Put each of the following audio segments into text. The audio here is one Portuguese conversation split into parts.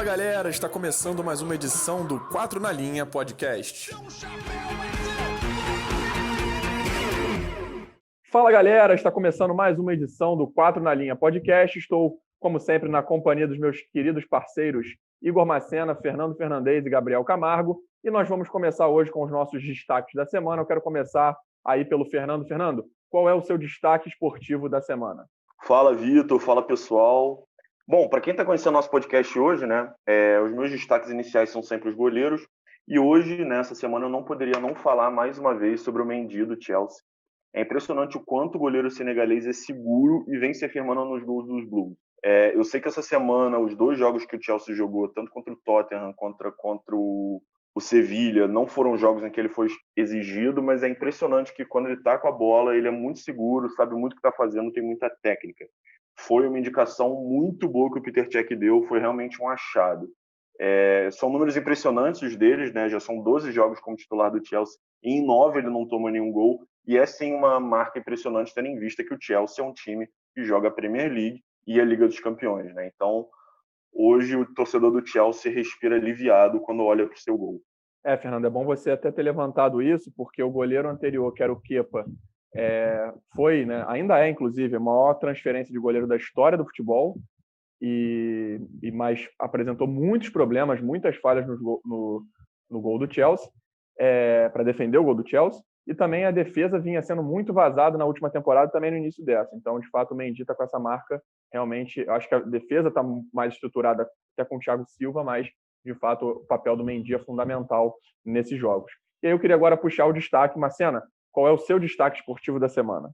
Fala galera, está começando mais uma edição do 4 na Linha Podcast. Fala galera, está começando mais uma edição do 4 na Linha Podcast. Estou, como sempre, na companhia dos meus queridos parceiros Igor Macena, Fernando Fernandes e Gabriel Camargo. E nós vamos começar hoje com os nossos destaques da semana. Eu quero começar aí pelo Fernando. Fernando, qual é o seu destaque esportivo da semana? Fala, Vitor. Fala, pessoal. Bom, para quem está conhecendo nosso podcast hoje, né, os meus destaques iniciais são sempre os goleiros. E hoje, nessa semana, eu não poderia não falar mais uma vez sobre o Mendy do Chelsea. É impressionante o quanto o goleiro senegalês é seguro e vem se afirmando nos gols dos Blues. Eu sei que essa semana, os dois jogos que o Chelsea jogou, tanto contra o Tottenham contra o Sevilla, não foram jogos em que ele foi exigido, mas é impressionante que quando ele está com a bola, ele é muito seguro, sabe muito o que está fazendo, tem muita técnica. Foi uma indicação muito boa que o Peter Cech deu, foi realmente um achado. São números impressionantes os deles, né? Já são 12 jogos como titular do Chelsea, e em 9 ele não toma nenhum gol, e é sim uma marca impressionante, tendo em vista que o Chelsea é um time que joga a Premier League e a Liga dos Campeões, né? Então, hoje o torcedor do Chelsea respira aliviado quando olha para o seu gol. Fernando, é bom você até ter levantado isso, porque o goleiro anterior, que era o Kepa, foi, né, ainda é, inclusive, a maior transferência de goleiro da história do futebol, mas apresentou muitos problemas, muitas falhas no gol do Chelsea, para defender o gol do Chelsea, e também a defesa vinha sendo muito vazada na última temporada, também no início dessa. Então, de fato, o Mendy está com essa marca. Realmente, acho que a defesa está mais estruturada até com o Thiago Silva, mas, de fato, o papel do Mendy é fundamental nesses jogos. E aí eu queria agora puxar o destaque. Macena, qual é o seu destaque esportivo da semana?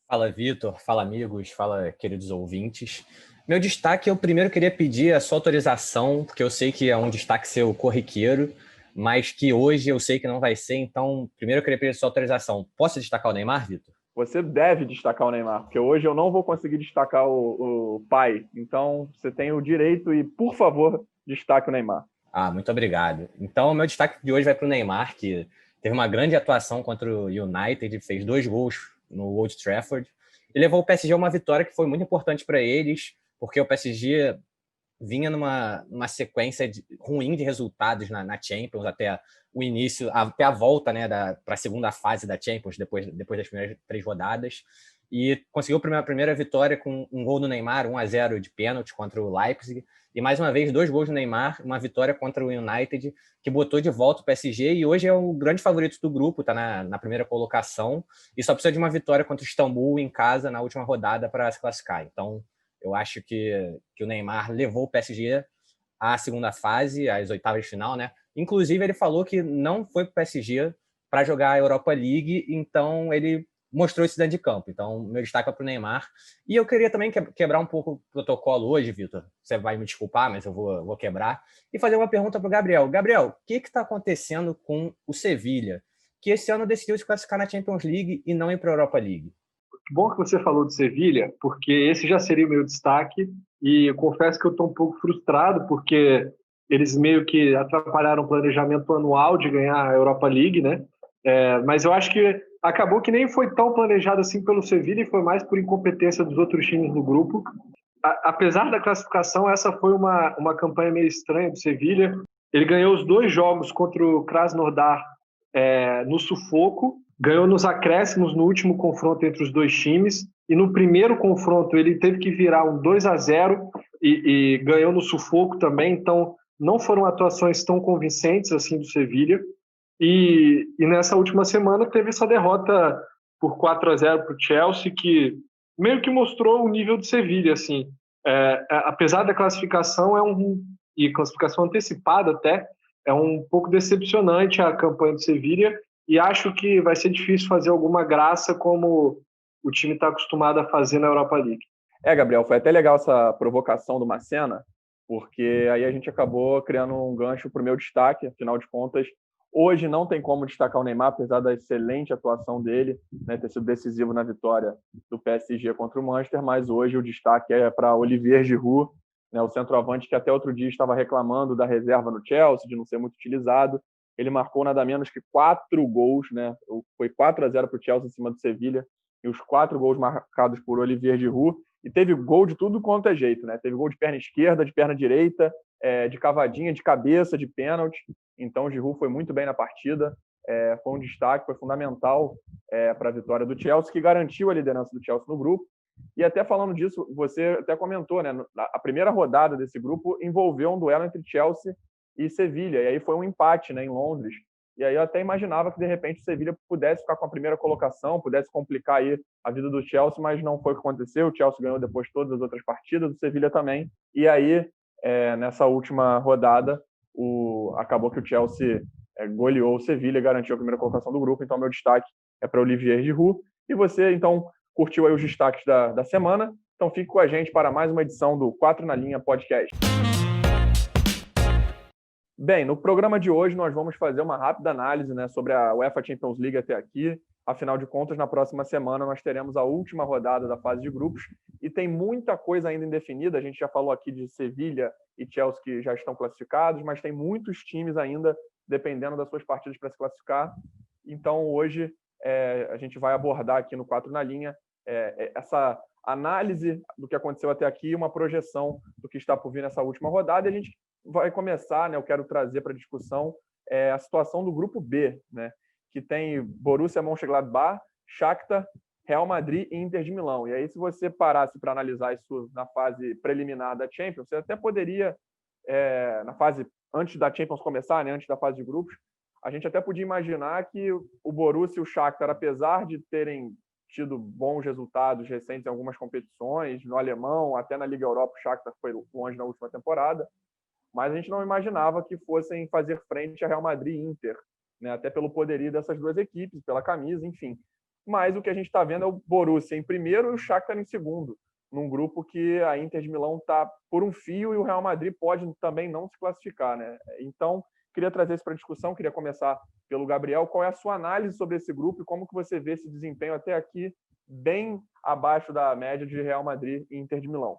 Fala, Vitor. Fala, amigos. Fala, queridos ouvintes. Meu destaque, eu primeiro queria pedir a sua autorização, porque eu sei que é um destaque seu corriqueiro, mas que hoje eu sei que não vai ser, então primeiro eu queria pedir a sua autorização. Posso destacar o Neymar, Vitor? Você deve destacar o Neymar, porque hoje eu não vou conseguir destacar o pai. Então, você tem o direito e, por favor, destaque o Neymar. Muito obrigado. Então, o meu destaque de hoje vai para o Neymar, que teve uma grande atuação contra o United, fez 2 gols no Old Trafford e levou o PSG a uma vitória que foi muito importante para eles, porque o PSG vinha numa sequência ruim de resultados na Champions até o início, até a volta, né, para a segunda fase da Champions, depois das primeiras 3 rodadas, e conseguiu a primeira vitória com um gol do Neymar, 1-0 de pênalti contra o Leipzig, e mais uma vez 2 gols do Neymar, uma vitória contra o United, que botou de volta o PSG, e hoje é o grande favorito do grupo, está na primeira colocação, e só precisa de uma vitória contra o Istambul em casa na última rodada para se classificar. Então, eu acho que o Neymar levou o PSG à segunda fase, às oitavas de final, né? Inclusive, ele falou que não foi para o PSG para jogar a Europa League, então ele mostrou isso dentro de campo. Então, meu destaque é para o Neymar. E eu queria também quebrar um pouco o protocolo hoje, Vitor. Você vai me desculpar, mas eu vou quebrar. E fazer uma pergunta para o Gabriel. Gabriel, o que está acontecendo com o Sevilla, que esse ano decidiu se classificar na Champions League e não ir para a Europa League? Bom que você falou de Sevilla, porque esse já seria o meu destaque, e eu confesso que eu estou um pouco frustrado, porque eles meio que atrapalharam o planejamento anual de ganhar a Europa League, né? Mas eu acho que acabou que nem foi tão planejado assim pelo Sevilla, e foi mais por incompetência dos outros times do grupo. Apesar da classificação, essa foi uma campanha meio estranha do Sevilla. Ele ganhou os 2 jogos contra o Krasnodar no sufoco, ganhou nos acréscimos no último confronto entre os 2 times, e no primeiro confronto ele teve que virar um 2-0 e ganhou no sufoco também. Então não foram atuações tão convincentes assim do Sevilla, e nessa última semana teve essa derrota por 4-0 para o Chelsea, que meio que mostrou o nível do Sevilla, assim. Apesar da classificação, e classificação antecipada até, é um pouco decepcionante a campanha do Sevilla, e acho que vai ser difícil fazer alguma graça como o time está acostumado a fazer na Europa League. Gabriel, foi até legal essa provocação do Macena, porque aí a gente acabou criando um gancho para o meu destaque. Afinal de contas, hoje não tem como destacar o Neymar, apesar da excelente atuação dele, né, ter sido decisivo na vitória do PSG contra o Manchester, mas hoje o destaque é para Olivier Giroud, né, o centroavante que até outro dia estava reclamando da reserva no Chelsea, de não ser muito utilizado. Ele marcou nada menos que 4 gols, né? Foi 4-0 para o Chelsea em cima do Sevilla, e os 4 gols marcados por Olivier Giroud, e teve gol de tudo quanto é jeito, né? Teve gol de perna esquerda, de perna direita, de cavadinha, de cabeça, de pênalti. Então, o Giroud foi muito bem na partida, foi um destaque, foi fundamental para a vitória do Chelsea, que garantiu a liderança do Chelsea no grupo. E até falando disso, você até comentou, né? A primeira rodada desse grupo envolveu um duelo entre Chelsea e Sevilha, e aí foi um empate, né, em Londres. E aí eu até imaginava que, de repente, o Sevilha pudesse ficar com a primeira colocação, pudesse complicar aí a vida do Chelsea, mas não foi o que aconteceu. O Chelsea ganhou depois todas as outras partidas, o Sevilha também. E aí, nessa última rodada, acabou que o Chelsea goleou o Sevilha e garantiu a primeira colocação do grupo. Então, meu destaque é para Olivier Giroud. E você, então, curtiu aí os destaques da semana. Então, fique com a gente para mais uma edição do 4 na Linha Podcast. Bem, no programa de hoje nós vamos fazer uma rápida análise, né, sobre a UEFA Champions League até aqui. Afinal de contas, na próxima semana nós teremos a última rodada da fase de grupos e tem muita coisa ainda indefinida. A gente já falou aqui de Sevilha e Chelsea que já estão classificados, mas tem muitos times ainda dependendo das suas partidas para se classificar. Então, hoje, a gente vai abordar aqui no 4 na Linha essa análise do que aconteceu até aqui e uma projeção do que está por vir nessa última rodada. E a gente vai começar, né, eu quero trazer para discussão a situação do grupo B, né, que tem Borussia Mönchengladbach, Shakhtar, Real Madrid e Inter de Milão. E aí, se você parasse para analisar isso na fase preliminar da Champions, você até poderia, na fase antes da Champions começar, né, antes da fase de grupos, a gente até podia imaginar que o Borussia e o Shakhtar, apesar de terem tido bons resultados recentes em algumas competições, no alemão, até na Liga Europa, o Shakhtar foi longe na última temporada, mas a gente não imaginava que fossem fazer frente a Real Madrid e Inter, né? Até pelo poderio dessas duas equipes, pela camisa, enfim. Mas o que a gente está vendo é o Borussia em primeiro e o Shakhtar em segundo, num grupo que a Inter de Milão está por um fio e o Real Madrid pode também não se classificar, né? Então, queria trazer isso para a discussão, queria começar pelo Gabriel. Qual é a sua análise sobre esse grupo e como que você vê esse desempenho até aqui bem abaixo da média de Real Madrid e Inter de Milão?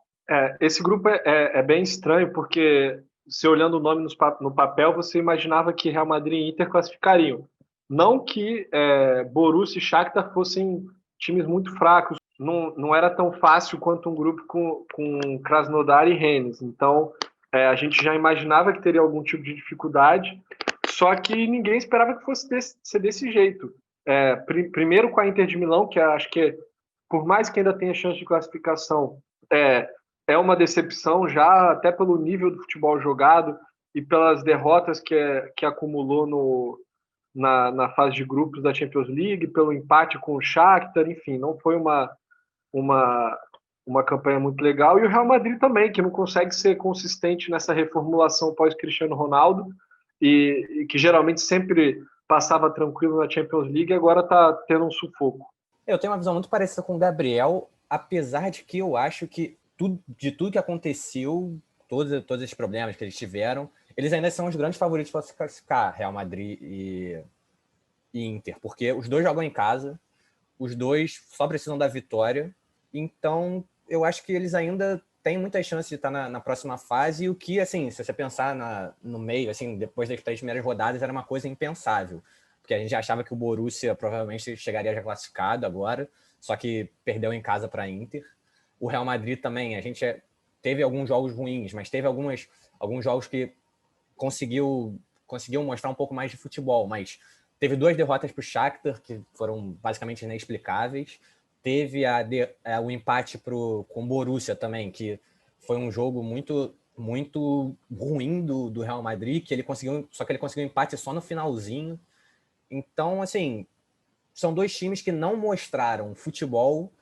Esse grupo é bem estranho, porque se olhando o nome no papel, você imaginava que Real Madrid e Inter classificariam. Não que Borussia e Shakhtar fossem times muito fracos, não era tão fácil quanto um grupo com Krasnodar e Rennes. Então, a gente já imaginava que teria algum tipo de dificuldade, só que ninguém esperava que fosse ser desse jeito. Primeiro com a Inter de Milão, que acho que, por mais que ainda tenha chance de classificação, é uma decepção já, até pelo nível do futebol jogado e pelas derrotas que acumulou na fase de grupos da Champions League, pelo empate com o Shakhtar, enfim, não foi uma campanha muito legal. E o Real Madrid também, que não consegue ser consistente nessa reformulação pós-Cristiano Ronaldo e que geralmente sempre passava tranquilo na Champions League, agora está tendo um sufoco. Eu tenho uma visão muito parecida com o Gabriel, apesar de que eu acho que de tudo que aconteceu, todos esses problemas que eles tiveram, eles ainda são os grandes favoritos para se classificar, Real Madrid e Inter, porque os dois jogam em casa, os dois só precisam da vitória, então eu acho que eles ainda têm muita chance de estar na próxima fase, e o que, assim, se você pensar no meio, assim, depois das 3 primeiras rodadas, era uma coisa impensável, porque a gente já achava que o Borussia provavelmente chegaria já classificado agora, só que perdeu em casa para a Inter. O Real Madrid também, a gente teve alguns jogos ruins, mas teve alguns jogos que conseguiu mostrar um pouco mais de futebol, mas teve 2 derrotas para o Shakhtar, que foram basicamente inexplicáveis. Teve o empate com o Borussia também, que foi um jogo muito, muito ruim do Real Madrid, só que ele conseguiu empate só no finalzinho. Então, assim, são 2 times que não mostraram futebol,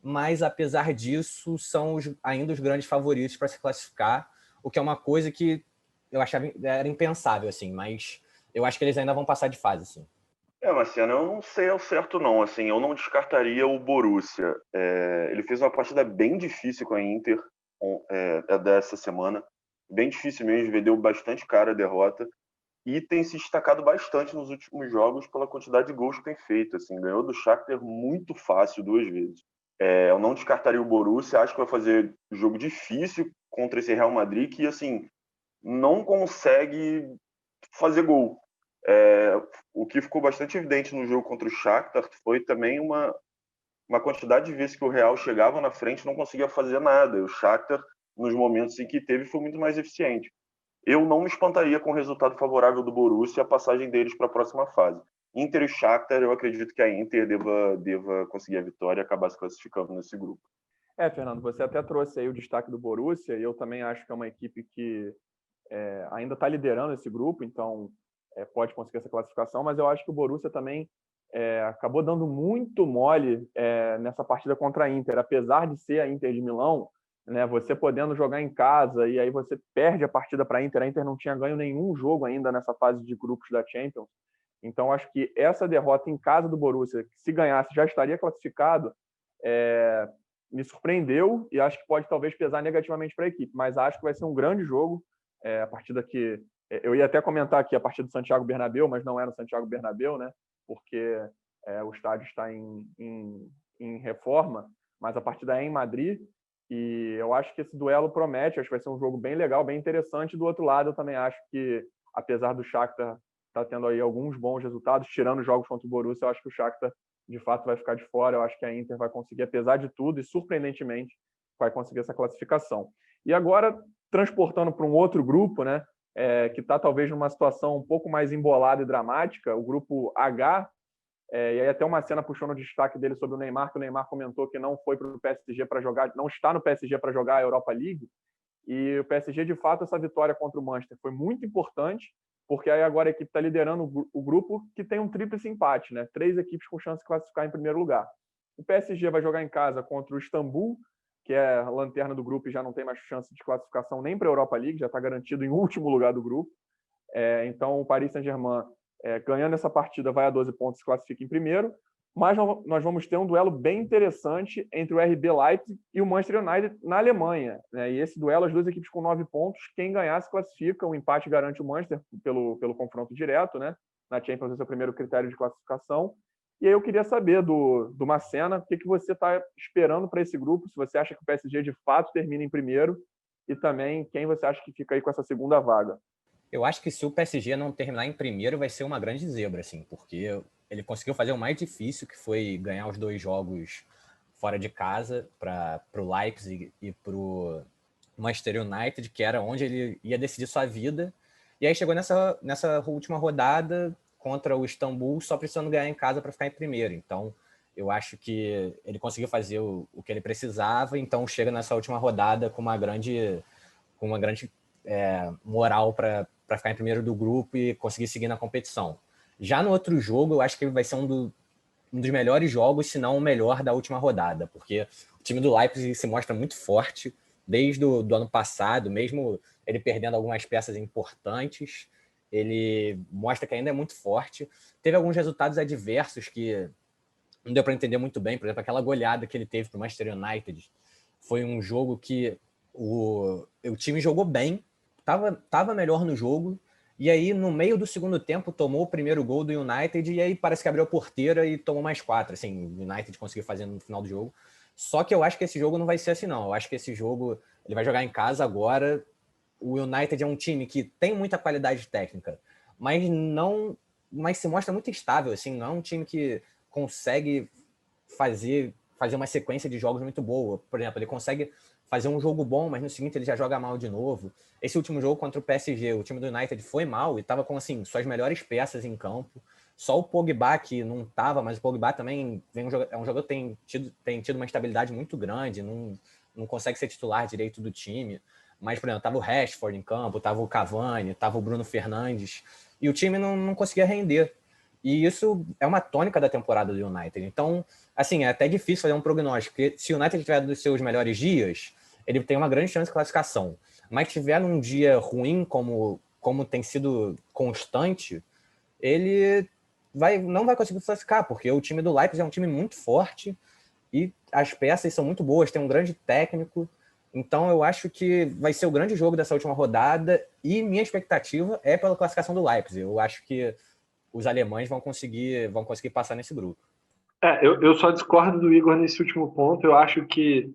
mas apesar disso são ainda os grandes favoritos para se classificar, o que é uma coisa que eu achava era impensável, assim, mas eu acho que eles ainda vão passar de fase, assim. Marciano, eu não sei ao certo não, assim, eu não descartaria o Borussia. Ele fez uma partida bem difícil com a Inter dessa semana, bem difícil mesmo, deu bastante cara a derrota, e tem se destacado bastante nos últimos jogos pela quantidade de gols que tem feito, assim, ganhou do Shakhtar muito fácil 2 vezes. Eu não descartaria o Borussia, acho que vai fazer jogo difícil contra esse Real Madrid, que, assim, não consegue fazer gol. O que ficou bastante evidente no jogo contra o Shakhtar foi também uma quantidade de vezes que o Real chegava na frente e não conseguia fazer nada. O Shakhtar, nos momentos em que teve, foi muito mais eficiente. eu não me espantaria com o resultado favorável do Borussia e a passagem deles para a próxima fase. Inter e Shakhtar, eu acredito que a Inter deva conseguir a vitória e acabar se classificando nesse grupo. Fernando, você até trouxe aí o destaque do Borussia, e eu também acho que é uma equipe que ainda está liderando esse grupo, então pode conseguir essa classificação, mas eu acho que o Borussia também acabou dando muito mole nessa partida contra a Inter, apesar de ser a Inter de Milão, né, você podendo jogar em casa e aí você perde a partida para a Inter não tinha ganho nenhum jogo ainda nessa fase de grupos da Champions, então acho que essa derrota em casa do Borussia, que se ganhasse já estaria classificado, me surpreendeu e acho que pode talvez pesar negativamente para a equipe, mas acho que vai ser um grande jogo, a partida que eu ia até comentar aqui a partida do Santiago Bernabéu, mas não é no Santiago Bernabéu, né? Porque o estádio está em reforma, mas a partida é em Madrid e eu acho que esse duelo promete, acho que vai ser um jogo bem legal, bem interessante. Do outro lado, eu também acho que, apesar do Shakhtar estar tendo aí alguns bons resultados, tirando os jogos contra o Borussia, eu acho que o Shakhtar de fato vai ficar de fora. Eu acho que a Inter vai conseguir, apesar de tudo, e surpreendentemente, vai conseguir essa classificação. E agora, transportando para um outro grupo, né, que está talvez numa situação um pouco mais embolada e dramática, o grupo H, e aí até uma cena puxou no destaque dele sobre o Neymar, que o Neymar comentou que não foi para o PSG para jogar, não está no PSG para jogar a Europa League, e o PSG, de fato, essa vitória contra o Manchester foi muito importante, porque aí agora a equipe está liderando o grupo, que tem um tríplice empate, né? 3 equipes com chance de classificar em primeiro lugar. O PSG vai jogar em casa contra o Istambul, que é a lanterna do grupo e já não tem mais chance de classificação nem para a Europa League, já está garantido em último lugar do grupo. Então o Paris Saint-Germain, ganhando essa partida, vai a 12 pontos e se classifica em primeiro. Mas nós vamos ter um duelo bem interessante entre o RB Leipzig e o Manchester United na Alemanha, né? E esse duelo, as duas equipes com 9 pontos, quem ganhar se classifica, o empate garante o Manchester pelo confronto direto, né? Na Champions, esse é o primeiro critério de classificação. E aí eu queria saber do Macena, o que você está esperando para esse grupo, se você acha que o PSG de fato termina em primeiro e também quem você acha que fica aí com essa segunda vaga. Eu acho que se o PSG não terminar em primeiro, vai ser uma grande zebra, assim, porque ele conseguiu fazer o mais difícil, que foi ganhar os 2 jogos fora de casa para o Leipzig e para o Manchester United, que era onde ele ia decidir sua vida. E aí chegou nessa última rodada contra o Istambul, só precisando ganhar em casa para ficar em primeiro. Então, eu acho que ele conseguiu fazer o que ele precisava, então chega nessa última rodada com uma grande moral para ficar em primeiro do grupo e conseguir seguir na competição. Já no outro jogo, eu acho que vai ser um dos melhores jogos, se não o melhor da última rodada, porque o time do Leipzig se mostra muito forte desde do ano passado, mesmo ele perdendo algumas peças importantes, ele mostra que ainda é muito forte. Teve alguns resultados adversos que não deu para entender muito bem, por exemplo, aquela goleada que ele teve para o Manchester United. Foi um jogo que o time jogou bem, estava melhor no jogo, e aí no meio do segundo tempo tomou o primeiro gol do United, e aí parece que abriu a porteira e tomou mais 4, assim, o United conseguiu fazer no final do jogo. Só que eu acho que esse jogo não vai ser assim, não. Eu acho que esse jogo, ele vai jogar em casa agora. O United é um time que tem muita qualidade técnica, mas se mostra muito instável, assim, não é um time que consegue fazer uma sequência de jogos muito boa. Por exemplo, ele consegue fazer um jogo bom, mas no seguinte ele já joga mal de novo. Esse último jogo contra o PSG, o time do United foi mal e estava com, assim, suas melhores peças em campo. Só o Pogba que não estava, mas o Pogba também é um jogador que tem tido uma estabilidade muito grande, não consegue ser titular direito do time. Mas, por exemplo, estava o Rashford em campo, estava o Cavani, estava o Bruno Fernandes, e o time não conseguia render. E isso é uma tônica da temporada do United. Então, assim, é até difícil fazer um prognóstico, porque se o United tiver dos seus melhores dias, ele tem uma grande chance de classificação. Mas se tiver num dia ruim, como tem sido constante, ele não vai conseguir classificar, porque o time do Leipzig é um time muito forte e as peças são muito boas, tem um grande técnico. Então, eu acho que vai ser o grande jogo dessa última rodada e minha expectativa é pela classificação do Leipzig. Eu acho que os alemães vão conseguir passar nesse grupo. Eu só discordo do Igor nesse último ponto. Eu acho que,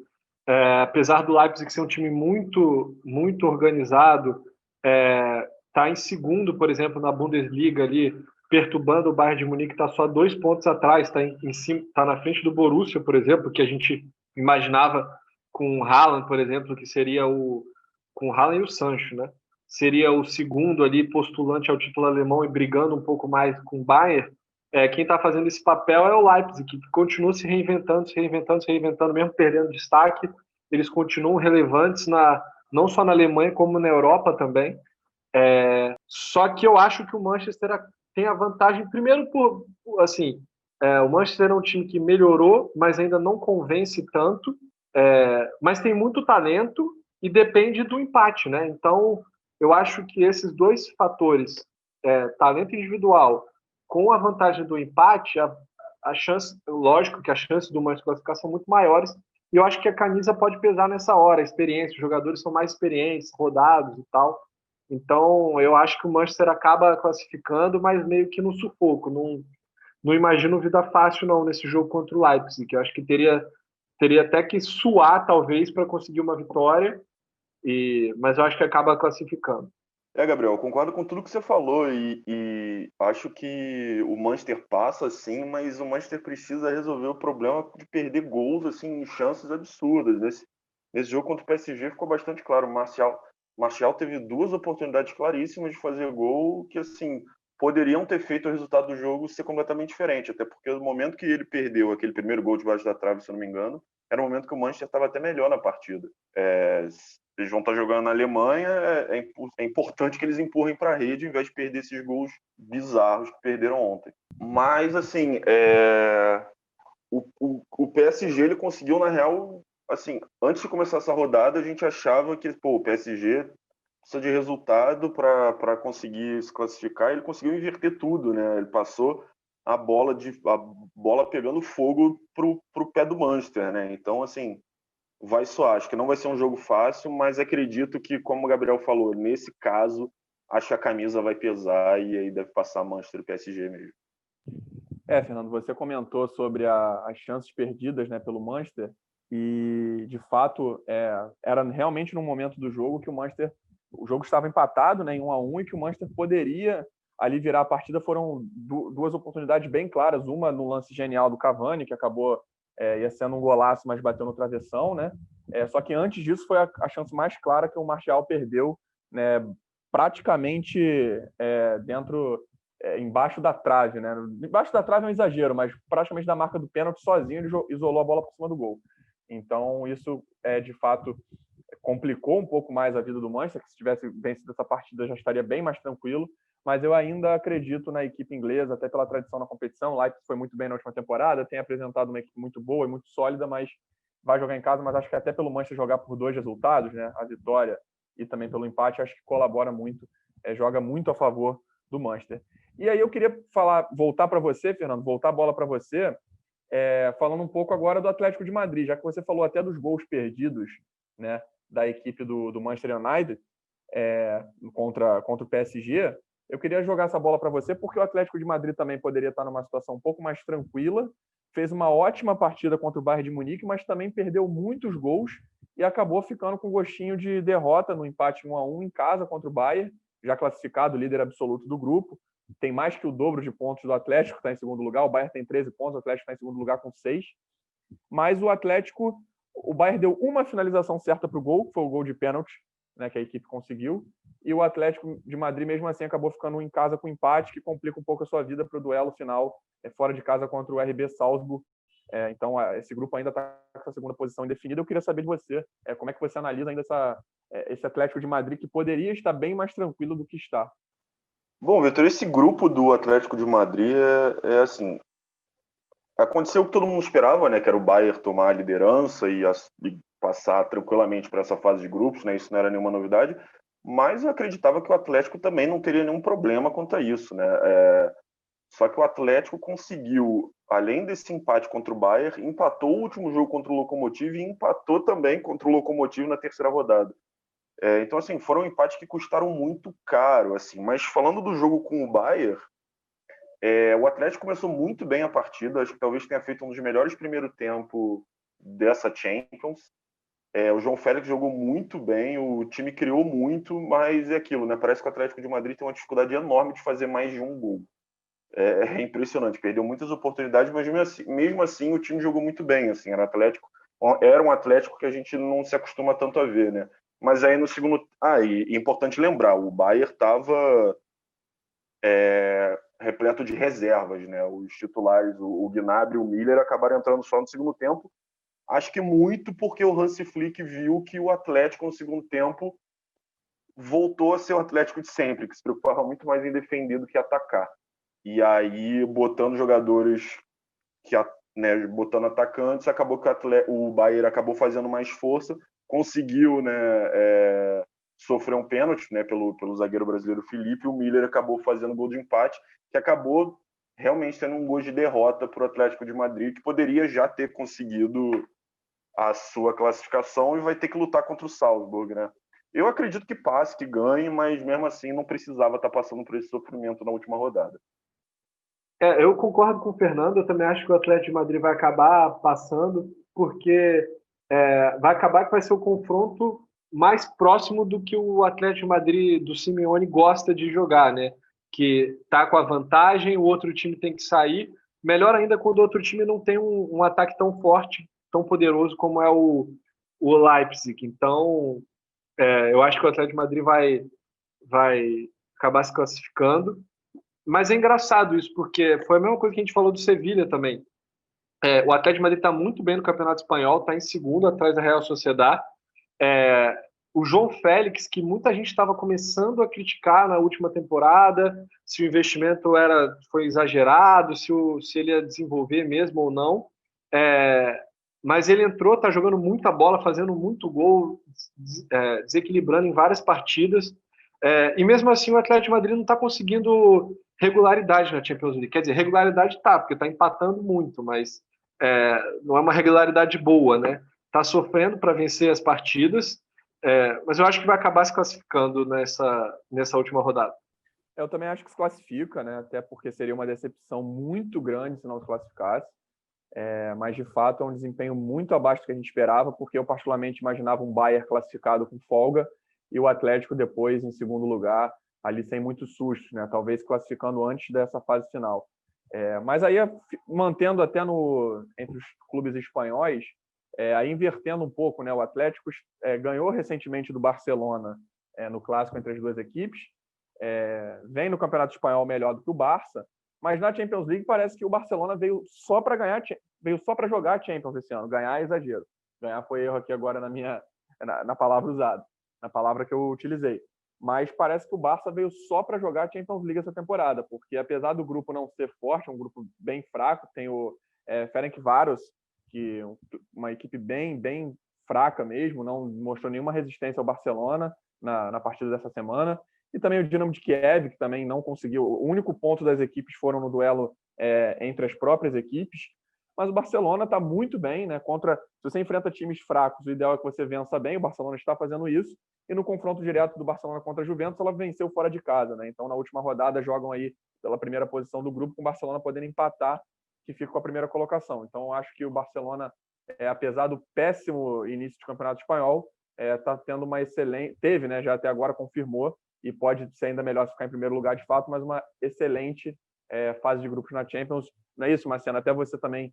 apesar do Leipzig ser um time muito, muito organizado, tá em segundo, por exemplo, na Bundesliga ali, perturbando o Bayern de Munique, está só 2 pontos atrás, está na frente do Borussia, por exemplo, que a gente imaginava com o Haaland, por exemplo, que seria com o Haaland e o Sancho, né? seria o segundo ali postulante ao título alemão e brigando um pouco mais com o Bayern, quem está fazendo esse papel é o Leipzig, que continua se reinventando, mesmo perdendo destaque. Eles continuam relevantes não só na Alemanha, como na Europa também. Só que eu acho que o Manchester tem a vantagem, primeiro assim, o Manchester é um time que melhorou, mas ainda não convence tanto, mas tem muito talento e depende do empate, né? Então, eu acho que esses dois fatores, talento individual com a vantagem do empate, a chance, lógico que as chances do Manchester classificar são muito maiores, e eu acho que a camisa pode pesar nessa hora, a experiência, os jogadores são mais experientes, rodados e tal. Então, eu acho que o Manchester acaba classificando, mas meio que no sufoco. Não imagino vida fácil, não, nesse jogo contra o Leipzig, que eu acho que teria até que suar, talvez, para conseguir uma vitória, mas eu acho que acaba classificando. Gabriel, eu concordo com tudo que você falou e acho que o Manchester passa, sim, mas o Manchester precisa resolver o problema de perder gols, assim, em chances absurdas. Nesse jogo contra o PSG ficou bastante claro. O Martial teve 2 oportunidades claríssimas de fazer gol que, assim, poderiam ter feito o resultado do jogo ser completamente diferente, até porque no momento que ele perdeu aquele primeiro gol debaixo da trave, se eu não me engano, era o momento que o Manchester estava até melhor na partida. Eles vão estar jogando na Alemanha, é importante que eles empurrem para a rede em vez de perder esses gols bizarros que perderam ontem. Mas, assim, o PSG ele conseguiu, na real, assim, antes de começar essa rodada, a gente achava que o PSG precisa de resultado para conseguir se classificar. Ele conseguiu inverter tudo, né? Ele passou a bola pegando fogo pro pé do Manchester, né? Então, assim, vai soar. Acho que não vai ser um jogo fácil, mas acredito que, como o Gabriel falou, nesse caso, acho que a camisa vai pesar e aí deve passar Manchester e PSG mesmo. Fernando, você comentou sobre as chances perdidas, né, pelo Manchester e, de fato, era realmente no momento do jogo que o jogo estava empatado, né, em 1-1, e que o Manchester poderia ali virar a partida. Foram 2 oportunidades bem claras, uma no lance genial do Cavani, que acabou ia sendo um golaço, mas bateu no travessão, né? Só que antes disso foi a chance mais clara que o Martial perdeu, né, praticamente dentro, embaixo da trave, né? Embaixo da trave é um exagero, mas praticamente da marca do pênalti, sozinho, ele isolou a bola por cima do gol. Então, isso, de fato, complicou um pouco mais a vida do Manchester, que se tivesse vencido essa partida já estaria bem mais tranquilo, mas eu ainda acredito na equipe inglesa, até pela tradição na competição. O Leipzig foi muito bem na última temporada, tem apresentado uma equipe muito boa e muito sólida, mas vai jogar em casa. Mas acho que até pelo Manchester jogar por 2 resultados, né, a vitória e também pelo empate, acho que colabora muito, joga muito a favor do Manchester. E aí eu queria voltar para você, Fernando, voltar a bola para você, falando um pouco agora do Atlético de Madrid, já que você falou até dos gols perdidos, né, da equipe do Manchester United contra o PSG. Eu queria jogar essa bola para você, porque o Atlético de Madrid também poderia estar numa situação um pouco mais tranquila, fez uma ótima partida contra o Bayern de Munique, mas também perdeu muitos gols e acabou ficando com gostinho de derrota no empate 1-1 em casa contra o Bayern, já classificado, líder absoluto do grupo. Tem mais que o dobro de pontos do Atlético, está em segundo lugar. O Bayern tem 13 pontos, o Atlético está em segundo lugar com 6. Mas o Bayern deu uma finalização certa para o gol, que foi o gol de pênalti, né, que a equipe conseguiu. E o Atlético de Madrid, mesmo assim, acabou ficando em casa com empate, que complica um pouco a sua vida para o duelo final, fora de casa contra o RB Salzburg. Então, esse grupo ainda está com essa segunda posição indefinida. Eu queria saber de você, como é que você analisa ainda esse Atlético de Madrid, que poderia estar bem mais tranquilo do que está. Bom, Vitor, esse grupo do Atlético de Madrid assim, aconteceu o que todo mundo esperava, né, que era o Bayern tomar a liderança e passar tranquilamente para essa fase de grupos, né, isso não era nenhuma novidade, mas eu acreditava que o Atlético também não teria nenhum problema quanto a isso, né, só que o Atlético conseguiu, além desse empate contra o Bayern, empatou o último jogo contra o Lokomotiv e empatou também contra o Lokomotiv na terceira rodada. Então, assim, foram empates que custaram muito caro, assim. Mas falando do jogo com o Bayern, o Atlético começou muito bem a partida. Acho que talvez tenha feito um dos melhores primeiro tempo dessa Champions. O João Félix jogou muito bem, o time criou muito, mas é aquilo, né? Parece que o Atlético de Madrid tem uma dificuldade enorme de fazer mais de um gol. É impressionante, perdeu muitas oportunidades, mas mesmo assim o time jogou muito bem. Assim, era um Atlético que a gente não se acostuma tanto a ver, né? Mas aí no segundo... e importante lembrar, o Bayern estava repleto de reservas, né? Os titulares, o Gnabry e o Miller, acabaram entrando só no segundo tempo. Acho que muito porque o Hansi Flick viu que o Atlético, no segundo tempo, voltou a ser o Atlético de sempre, que se preocupava muito mais em defender do que atacar. E aí, botando jogadores, botando atacantes, acabou que o Bayern acabou fazendo mais força, conseguiu, né, sofrer um pênalti, né, pelo zagueiro brasileiro Felipe, e o Miller acabou fazendo gol de empate, que acabou realmente tendo um gol de derrota para o Atlético de Madrid, que poderia já ter conseguido a sua classificação e vai ter que lutar contra o Salzburg, né? Eu acredito que passe, que ganhe, mas mesmo assim não precisava estar passando por esse sofrimento na última rodada. Eu concordo com o Fernando, eu também acho que o Atlético de Madrid vai acabar passando, porque vai acabar que vai ser o confronto mais próximo do que o Atlético de Madrid do Simeone gosta de jogar, né? Que tá com a vantagem, o outro time tem que sair. Melhor ainda quando o outro time não tem um ataque tão forte, tão poderoso como é o Leipzig. Então, eu acho que o Atlético de Madrid vai acabar se classificando. Mas é engraçado isso, porque foi a mesma coisa que a gente falou do Sevilha também. O Atlético de Madrid está muito bem no Campeonato Espanhol, está em segundo, atrás da Real Sociedad. O João Félix, que muita gente estava começando a criticar na última temporada, se o investimento foi exagerado, se ele ia desenvolver mesmo ou não. Mas ele entrou, está jogando muita bola, fazendo muito gol, desequilibrando em várias partidas. E mesmo assim o Atlético de Madrid não está conseguindo regularidade na Champions League. Quer dizer, regularidade está, porque está empatando muito, mas não é uma regularidade boa, né? Está sofrendo para vencer as partidas, mas eu acho que vai acabar se classificando nessa última rodada. Eu também acho que se classifica, né? Até porque seria uma decepção muito grande se não se classificasse. Mas de fato é um desempenho muito abaixo do que a gente esperava, porque eu particularmente imaginava um Bayern classificado com folga e o Atlético depois em segundo lugar, ali sem muitos sustos, né? Talvez classificando antes dessa fase final. Mas aí, mantendo até entre os clubes espanhóis, aí invertendo um pouco, né? O Atlético ganhou recentemente do Barcelona no clássico entre as duas equipes, vem no Campeonato Espanhol melhor do que o Barça, mas na Champions League parece que o Barcelona veio só para jogar a Champions esse ano. Ganhar é exagero. Ganhar foi erro aqui agora na palavra usada, na palavra que eu utilizei. Mas parece que o Barça veio só para jogar a Champions League essa temporada, porque apesar do grupo não ser forte, é um grupo bem fraco, tem o Ferencváros, que é uma equipe bem, bem fraca mesmo, não mostrou nenhuma resistência ao Barcelona na partida dessa semana. E também o Dinamo de Kiev, que também não conseguiu. O único ponto das equipes foram no duelo entre as próprias equipes. Mas o Barcelona está muito bem, né? Se você enfrenta times fracos, o ideal é que você vença bem. O Barcelona está fazendo isso. E no confronto direto do Barcelona contra a Juventus, ela venceu fora de casa, né? Então, na última rodada, jogam aí pela primeira posição do grupo, com o Barcelona podendo empatar, que fica com a primeira colocação. Então, eu acho que o Barcelona, apesar do péssimo início de campeonato espanhol, está tendo uma excelente. Teve, né? Já até agora confirmou. E pode ser ainda melhor se ficar em primeiro lugar de fato, mas uma excelente fase de grupos na Champions. Não é isso, Marciano? Até você também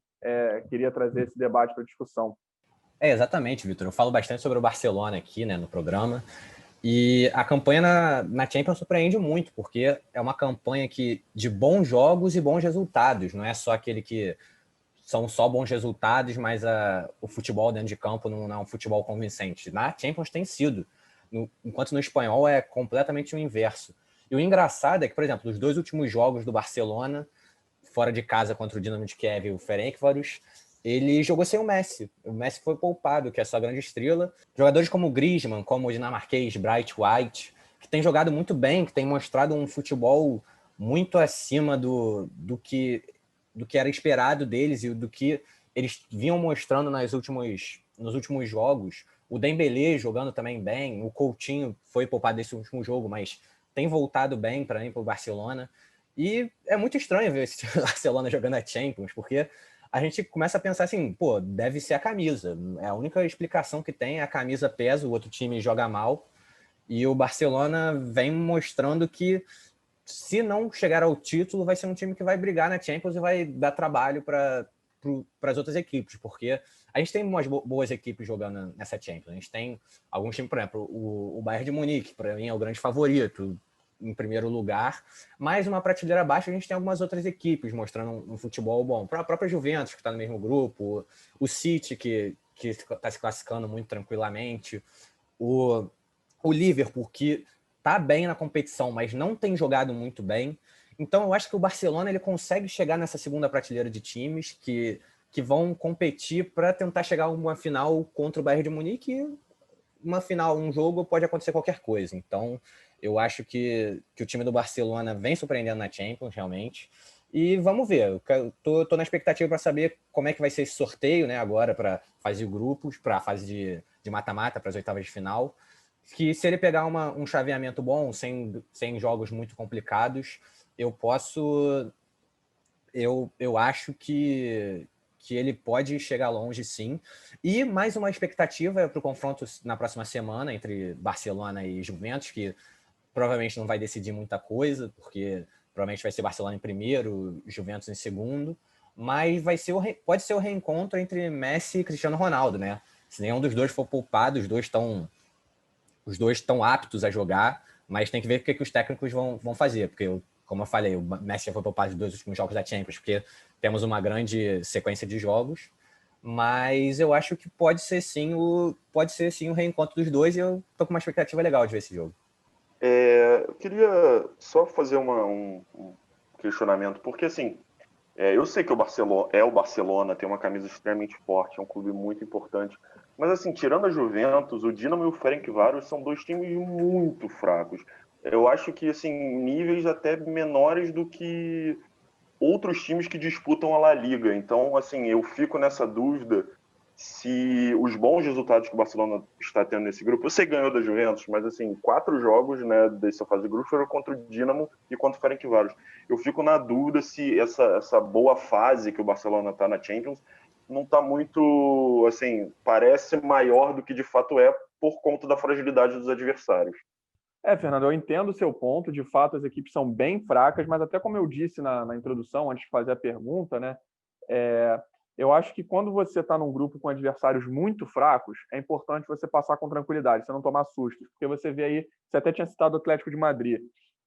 queria trazer esse debate para discussão. Exatamente, Vitor. Eu falo bastante sobre o Barcelona aqui, né, no programa. E a campanha na Champions surpreende muito, porque é uma campanha de bons jogos e bons resultados. Não é só aquele que são só bons resultados, mas o futebol dentro de campo não é um futebol convincente. Na Champions tem sido. Enquanto no espanhol é completamente o inverso. E o engraçado é que, por exemplo, os 2 últimos jogos do Barcelona, fora de casa contra o Dinamo de Kiev e o Ferencváros, ele jogou sem o Messi. O Messi foi poupado, que é a sua grande estrela. Jogadores como o Griezmann, como o dinamarquês Bright White, que tem jogado muito bem, que tem mostrado um futebol muito acima do que era esperado deles e do que eles vinham mostrando nos últimos jogos. O Dembélé jogando também bem, o Coutinho foi poupado desse último jogo, mas tem voltado bem para o Barcelona. E é muito estranho ver esse Barcelona jogando a Champions, porque a gente começa a pensar assim, deve ser a camisa. É a única explicação que tem, a camisa pesa, o outro time joga mal. E o Barcelona vem mostrando que, se não chegar ao título, vai ser um time que vai brigar na Champions e vai dar trabalho para para as outras equipes, porque a gente tem umas boas equipes jogando nessa Champions. A gente tem alguns times, por exemplo, o Bayern de Munique, para mim é o grande favorito, em primeiro lugar, mas uma prateleira abaixo a gente tem algumas outras equipes mostrando um futebol bom. A própria Juventus, que está no mesmo grupo, o City, que está se classificando muito tranquilamente, o Liverpool, que está bem na competição, mas não tem jogado muito bem. Então eu acho que o Barcelona ele consegue chegar nessa segunda prateleira de times que vão competir para tentar chegar a uma final contra o Bayern de Munique, e uma final, um jogo, pode acontecer qualquer coisa. Então eu acho que o time do Barcelona vem surpreendendo na Champions, realmente. E vamos ver. Eu tô na expectativa para saber como é que vai ser esse sorteio, né, agora para fase de grupos, para a fase de mata-mata, para as oitavas de final. Que se ele pegar um chaveamento bom, sem jogos muito complicados, eu acho que ele pode chegar longe, sim. E mais uma expectativa para o confronto na próxima semana entre Barcelona e Juventus, que provavelmente não vai decidir muita coisa, porque provavelmente vai ser Barcelona em primeiro, Juventus em segundo, mas pode ser o reencontro entre Messi e Cristiano Ronaldo, né? Se nenhum dos dois for poupado, os dois estão aptos a jogar, mas tem que ver o que os técnicos vão fazer, porque, como eu falei, o Messi já foi poupado dos 2 últimos jogos da Champions, porque temos uma grande sequência de jogos, mas eu acho que pode ser sim o reencontro dos dois, e eu tô com uma expectativa legal de ver esse jogo. Eu queria só fazer um questionamento, porque assim, eu sei que o Barcelona, tem uma camisa extremamente forte, é um clube muito importante, mas assim, tirando a Juventus, o Dinamo e o Ferencváros são 2 times muito fracos. Eu acho que, assim, níveis até menores do que outros times que disputam a La Liga. Então, assim, eu fico nessa dúvida se os bons resultados que o Barcelona está tendo nesse grupo, você ganhou da Juventus, mas assim, 4 jogos, né, dessa fase de grupo foram contra o Dinamo e contra o Ferencváros. Eu fico na dúvida se essa boa fase que o Barcelona está na Champions não está muito, assim, parece maior do que de fato é por conta da fragilidade dos adversários. Fernando, eu entendo o seu ponto. De fato, as equipes são bem fracas, mas até como eu disse na introdução, antes de fazer a pergunta, né, eu acho que quando você está num grupo com adversários muito fracos, é importante você passar com tranquilidade, você não tomar sustos, porque você vê aí, você até tinha citado o Atlético de Madrid.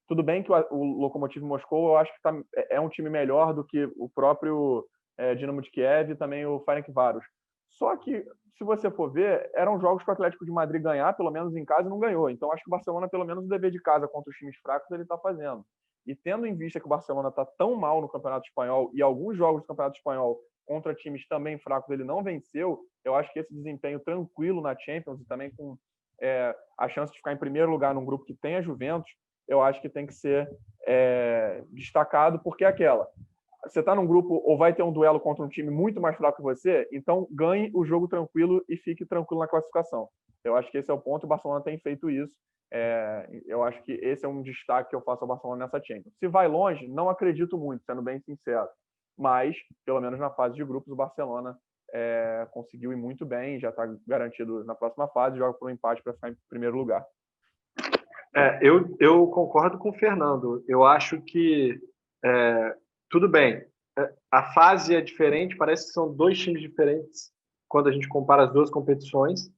Tudo bem que o Lokomotiv Moscou, eu acho que é um time melhor do que o próprio Dinamo de Kiev e também o Ferencváros. Só que, se você for ver, eram jogos que o Atlético de Madrid ganhar, pelo menos em casa, e não ganhou. Então, acho que o Barcelona, pelo menos o dever de casa contra os times fracos, ele está fazendo. E tendo em vista que o Barcelona está tão mal no Campeonato Espanhol e alguns jogos do Campeonato Espanhol contra times também fracos ele não venceu, eu acho que esse desempenho tranquilo na Champions e também com a chance de ficar em primeiro lugar num grupo que tem a Juventus, eu acho que tem que ser destacado, porque é aquela. Você está num grupo ou vai ter um duelo contra um time muito mais fraco que você, então ganhe o jogo tranquilo e fique tranquilo na classificação. Eu acho que esse é o ponto, e o Barcelona tem feito isso. Eu acho que esse é um destaque que eu faço ao Barcelona nessa Champions. Se vai longe, não acredito muito, sendo bem sincero. Mas, pelo menos na fase de grupos, o Barcelona conseguiu ir muito bem, já está garantido na próxima fase, joga por um empate para ficar em primeiro lugar. Eu concordo com o Fernando. Eu acho que tudo bem. A fase é diferente, parece que são 2 times diferentes quando a gente compara as 2 competições.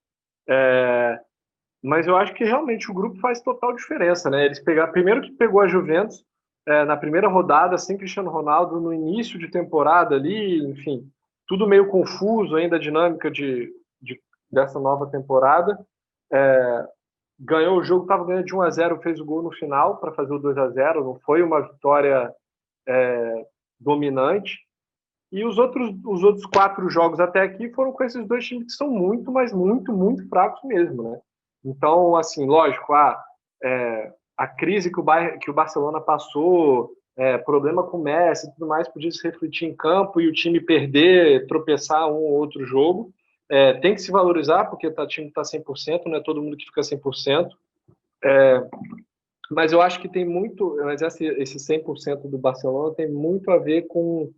Mas eu acho que realmente o grupo faz total diferença, né? Eles primeiro que pegou a Juventus na primeira rodada, sem Cristiano Ronaldo, no início de temporada ali, enfim, tudo meio confuso ainda a dinâmica dessa nova temporada. Ganhou o jogo, estava ganhando de 1-0, fez o gol no final para fazer o 2-0, não foi uma vitória dominante. E os outros 4 jogos até aqui foram com esses 2 times que são muito, mas muito, muito fracos mesmo, né? Então, assim, lógico, a crise que o Barcelona passou, problema com o Messi e tudo mais, podia se refletir em campo e o time perder, tropeçar um ou outro jogo. Tem que se valorizar, porque o time está 100%, não é todo mundo que fica 100%. Mas eu acho que tem muito, mas esse 100% do Barcelona tem muito a ver com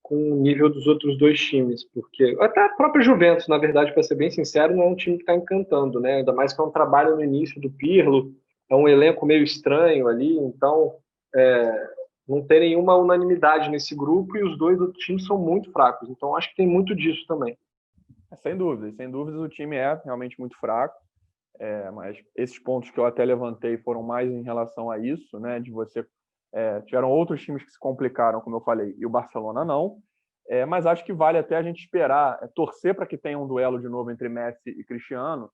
o nível dos outros 2 times, porque até a própria Juventus, na verdade, para ser bem sincero, não é um time que está encantando, né? Ainda mais que é um trabalho no início do Pirlo, é um elenco meio estranho ali, então não ter nenhuma unanimidade nesse grupo e os dois outros times são muito fracos. Então, acho que tem muito disso também. Sem dúvidas o time é realmente muito fraco, mas esses pontos que eu até levantei foram mais em relação a isso, né? De você tiveram outros times que se complicaram, como eu falei, e o Barcelona não. Mas acho que vale até a gente esperar, torcer para que tenha um duelo de novo entre Messi e Cristiano,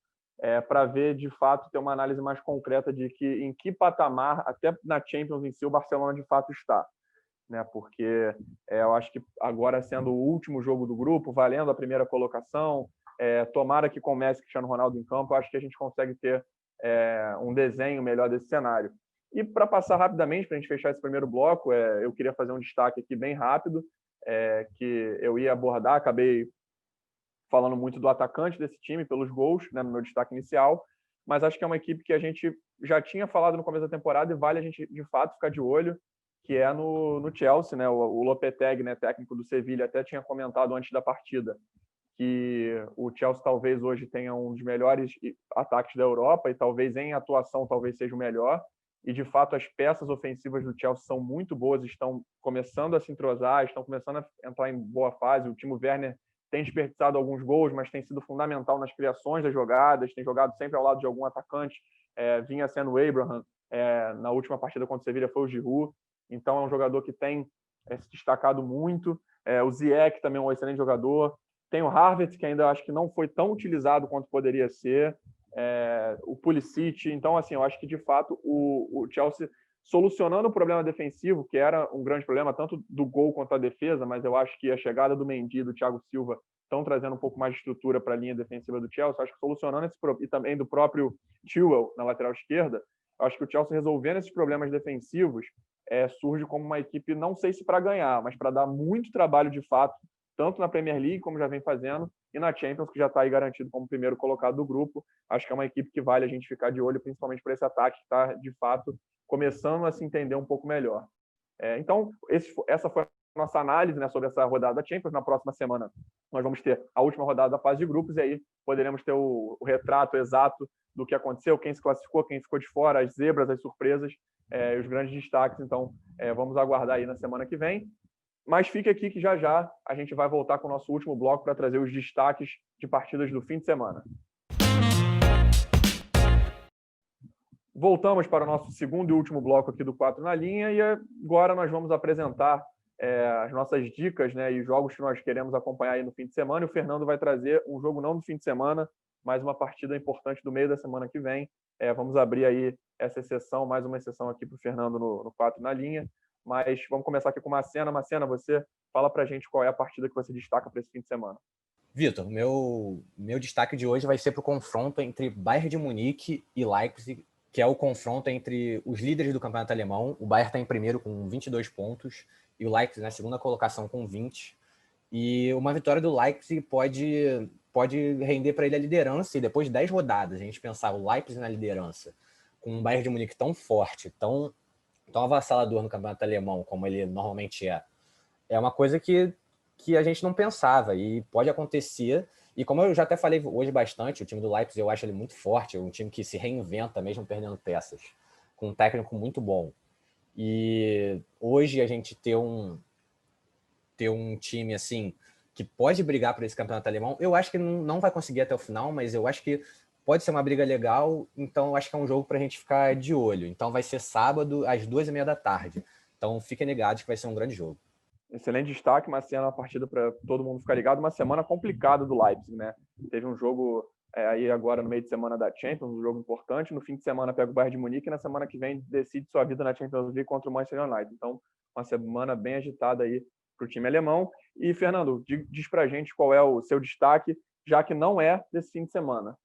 para ver, de fato, ter uma análise mais concreta de em que patamar, até na Champions em si, o Barcelona de fato está. Né? Porque eu acho que agora, sendo o último jogo do grupo, valendo a primeira colocação, tomara que com Messi e Cristiano Ronaldo em campo, acho que a gente consegue ter um desenho melhor desse cenário. E para passar rapidamente, para a gente fechar esse primeiro bloco, eu queria fazer um destaque aqui bem rápido, que eu ia abordar, acabei falando muito do atacante desse time, pelos gols, né, no meu destaque inicial, mas acho que é uma equipe que a gente já tinha falado no começo da temporada e vale a gente, de fato, ficar de olho, que é no Chelsea, né? O Lopetegui, né, técnico do Sevilla, até tinha comentado antes da partida que o Chelsea talvez hoje tenha um dos melhores ataques da Europa e talvez em atuação talvez seja o melhor. E, de fato, as peças ofensivas do Chelsea são muito boas, estão começando a se entrosar, estão começando a entrar em boa fase. O Timo Werner tem desperdiçado alguns gols, mas tem sido fundamental nas criações das jogadas, tem jogado sempre ao lado de algum atacante. Vinha sendo o Abraham, na última partida contra o Sevilla foi o Giroud. Então, é um jogador que tem se destacado muito. O Ziyech também é um excelente jogador. Tem o Havertz, que ainda acho que não foi tão utilizado quanto poderia ser. O Pulisic. Então, assim, eu acho que, de fato, o Chelsea solucionando o problema defensivo, que era um grande problema, tanto do gol quanto da defesa, mas eu acho que a chegada do Mendy e do Thiago Silva estão trazendo um pouco mais de estrutura para a linha defensiva do Chelsea. Eu acho que solucionando e também do próprio Chilwell na lateral esquerda, eu acho que o Chelsea resolvendo esses problemas defensivos surge como uma equipe, não sei se para ganhar, mas para dar muito trabalho de fato, tanto na Premier League, como já vem fazendo, e na Champions, que já está aí garantido como primeiro colocado do grupo. Acho que é uma equipe que vale a gente ficar de olho, principalmente para esse ataque que está, de fato, começando a se entender um pouco melhor. Então, essa foi a nossa análise, né, sobre essa rodada da Champions. Na próxima semana, nós vamos ter a última rodada da fase de grupos, e aí poderemos ter o retrato exato do que aconteceu, quem se classificou, quem ficou de fora, as zebras, as surpresas, os grandes destaques. Então, vamos aguardar aí na semana que vem. Mas fique aqui que já já a gente vai voltar com o nosso último bloco para trazer os destaques de partidas do fim de semana. Voltamos para o nosso segundo e último bloco aqui do 4 na Linha e agora nós vamos apresentar as nossas dicas, né, e jogos que nós queremos acompanhar aí no fim de semana. E o Fernando vai trazer um jogo não do fim de semana, mas uma partida importante do meio da semana que vem. Vamos abrir aí essa exceção, mais uma exceção aqui para o Fernando no 4 na Linha. Mas vamos começar aqui com Macena. Macena, você fala para a gente qual é a partida que você destaca para esse fim de semana. Vitor, meu destaque de hoje vai ser para o confronto entre Bayern de Munique e Leipzig, que é o confronto entre os líderes do campeonato alemão. O Bayern está em primeiro com 22 pontos e o Leipzig na segunda colocação com 20. E uma vitória do Leipzig pode render para ele a liderança, e depois de 10 rodadas, a gente pensar o Leipzig na liderança, com um Bayern de Munique tão forte, tão avassalador no campeonato alemão, como ele normalmente é uma coisa que a gente não pensava, e pode acontecer. E como eu já até falei hoje bastante, o time do Leipzig eu acho ele muito forte, é um time que se reinventa mesmo perdendo peças, com um técnico muito bom. E hoje a gente ter um time assim que pode brigar por esse campeonato alemão, eu acho que não vai conseguir até o final, mas eu acho que pode ser uma briga legal. Então eu acho que é um jogo para a gente ficar de olho. Então vai ser sábado às 2h30 da tarde. Então fiquem ligados que vai ser um grande jogo. Excelente destaque, Marcelo, uma partida para todo mundo ficar ligado. Uma semana complicada do Leipzig, né? Teve um jogo aí agora no meio de semana da Champions, um jogo importante. No fim de semana pega o Bayern de Munique e na semana que vem decide sua vida na Champions League contra o Manchester United. Então, uma semana bem agitada aí para o time alemão. E, Fernando, diz para a gente qual é o seu destaque, já que não é desse fim de semana.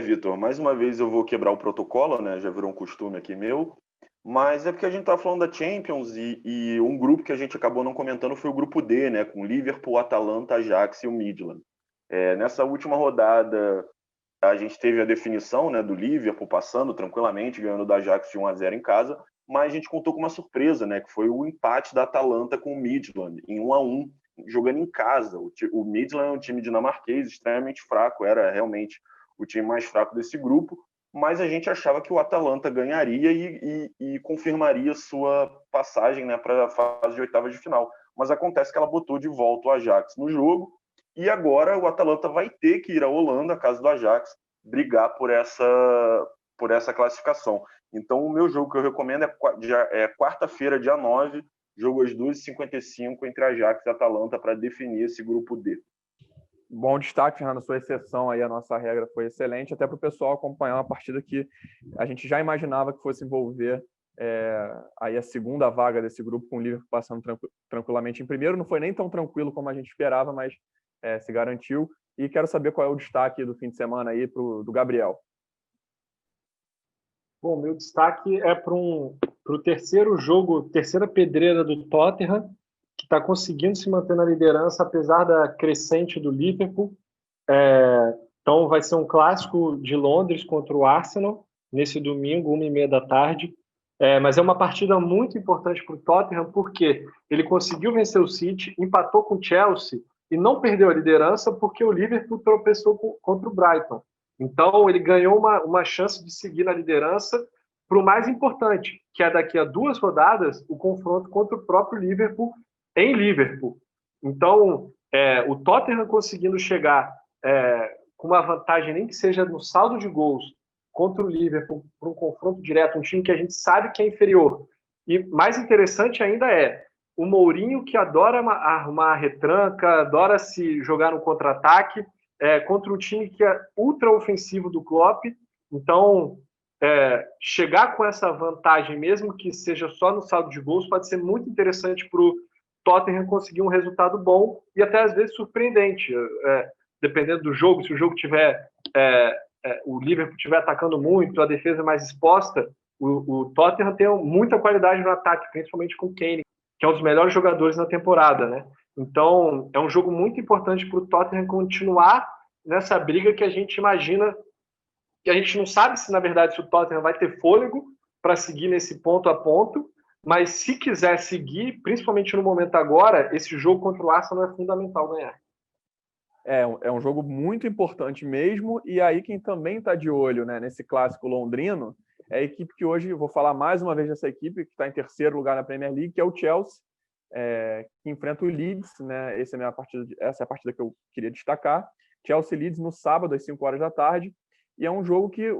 Vitor, mais uma vez eu vou quebrar o protocolo, né? Já virou um costume aqui meu. Mas é porque a gente está falando da Champions e um grupo que a gente acabou não comentando foi o grupo D, né? Com Liverpool, Atalanta, Ajax e o Midland. Nessa última rodada, a gente teve a definição, né, do Liverpool passando tranquilamente, ganhando do Ajax de 1-0 em casa, mas a gente contou com uma surpresa, né? Que foi o empate da Atalanta com o Midland, em 1-1, jogando em casa. O Midland é um time dinamarquês extremamente fraco, era realmente o time mais fraco desse grupo, mas a gente achava que o Atalanta ganharia e confirmaria sua passagem, né, para a fase de oitavas de final. Mas acontece que ela botou de volta o Ajax no jogo, e agora o Atalanta vai ter que ir à Holanda, a casa do Ajax, brigar por essa classificação. Então, o meu jogo que eu recomendo é quarta-feira, dia 9, jogo às 2h55 entre Ajax e Atalanta para definir esse grupo D. Bom destaque, Fernando, sua exceção aí, a nossa regra foi excelente, até para o pessoal acompanhar uma partida que a gente já imaginava que fosse envolver aí a segunda vaga desse grupo, com o Liverpool passando tranquilamente em primeiro. Não foi nem tão tranquilo como a gente esperava, mas se garantiu. E quero saber qual é o destaque do fim de semana aí do Gabriel. Bom, meu destaque é para o terceiro jogo, terceira pedreira do Tottenham, que está conseguindo se manter na liderança, apesar da crescente do Liverpool. Então, vai ser um clássico de Londres contra o Arsenal, nesse domingo, 1h30 da tarde. Mas é uma partida muito importante para o Tottenham, porque ele conseguiu vencer o City, empatou com o Chelsea e não perdeu a liderança, porque o Liverpool tropeçou contra o Brighton. Então, ele ganhou uma chance de seguir na liderança para o mais importante, que é daqui a 2 rodadas, o confronto contra o próprio Liverpool em Liverpool. Então, o Tottenham conseguindo chegar com uma vantagem, nem que seja no saldo de gols, contra o Liverpool, para um confronto direto, um time que a gente sabe que é inferior. E mais interessante ainda o Mourinho, que adora arrumar a retranca, adora se jogar no contra-ataque, contra um time que é ultra ofensivo do Klopp. Então, chegar com essa vantagem, mesmo que seja só no saldo de gols, pode ser muito interessante para o Tottenham conseguir um resultado bom e até às vezes surpreendente, dependendo do jogo. Se o jogo tiver o Liverpool estiver atacando muito, a defesa mais exposta, o Tottenham tem muita qualidade no ataque, principalmente com o Kane, que é um dos melhores jogadores na temporada, né? Então, é um jogo muito importante para o Tottenham continuar nessa briga que a gente imagina, que a gente não sabe se, na verdade, se o Tottenham vai ter fôlego para seguir nesse ponto a ponto, mas se quiser seguir, principalmente no momento agora, esse jogo contra o Arsenal é fundamental ganhar. É um jogo muito importante mesmo, e aí quem também está de olho, né, nesse clássico londrino é a equipe que hoje, vou falar mais uma vez dessa equipe, que está em terceiro lugar na Premier League, que é o Chelsea, que enfrenta o Leeds, né? Essa é a partida que eu queria destacar. Chelsea e Leeds no sábado, às 5 horas da tarde, e é um jogo que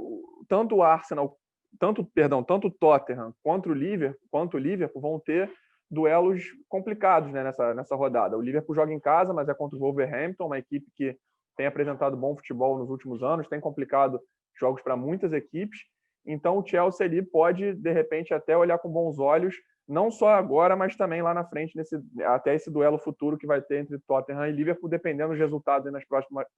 tanto o Tottenham quanto o Liverpool vão ter duelos complicados, né, nessa rodada. O Liverpool joga em casa, mas é contra o Wolverhampton, uma equipe que tem apresentado bom futebol nos últimos anos, tem complicado jogos para muitas equipes. Então o Chelsea ali pode, de repente, até olhar com bons olhos, não só agora, mas também lá na frente, até esse duelo futuro que vai ter entre Tottenham e Liverpool, dependendo dos resultados nas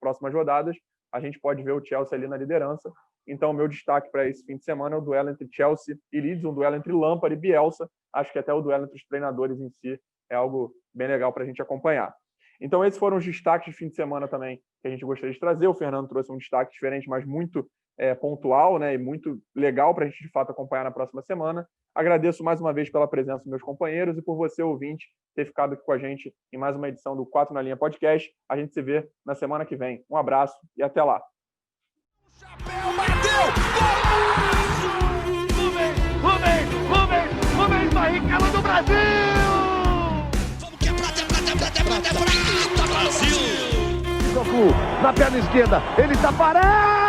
próximas rodadas, a gente pode ver o Chelsea ali na liderança. Então, o meu destaque para esse fim de semana é o duelo entre Chelsea e Leeds, um duelo entre Lampard e Bielsa. Acho que até o duelo entre os treinadores em si é algo bem legal para a gente acompanhar. Então, esses foram os destaques de fim de semana também que a gente gostaria de trazer. O Fernando trouxe um destaque diferente, mas muito pontual, né, e muito legal para a gente, de fato, acompanhar na próxima semana. Agradeço mais uma vez pela presença dos meus companheiros e por você, ouvinte, ter ficado aqui com a gente em mais uma edição do 4 na Linha Podcast. A gente se vê na semana que vem. Um abraço e até lá. Rubens Barrichello do Brasil! Vamos que é prata, Brasil! Goku na perna esquerda, ele está parado!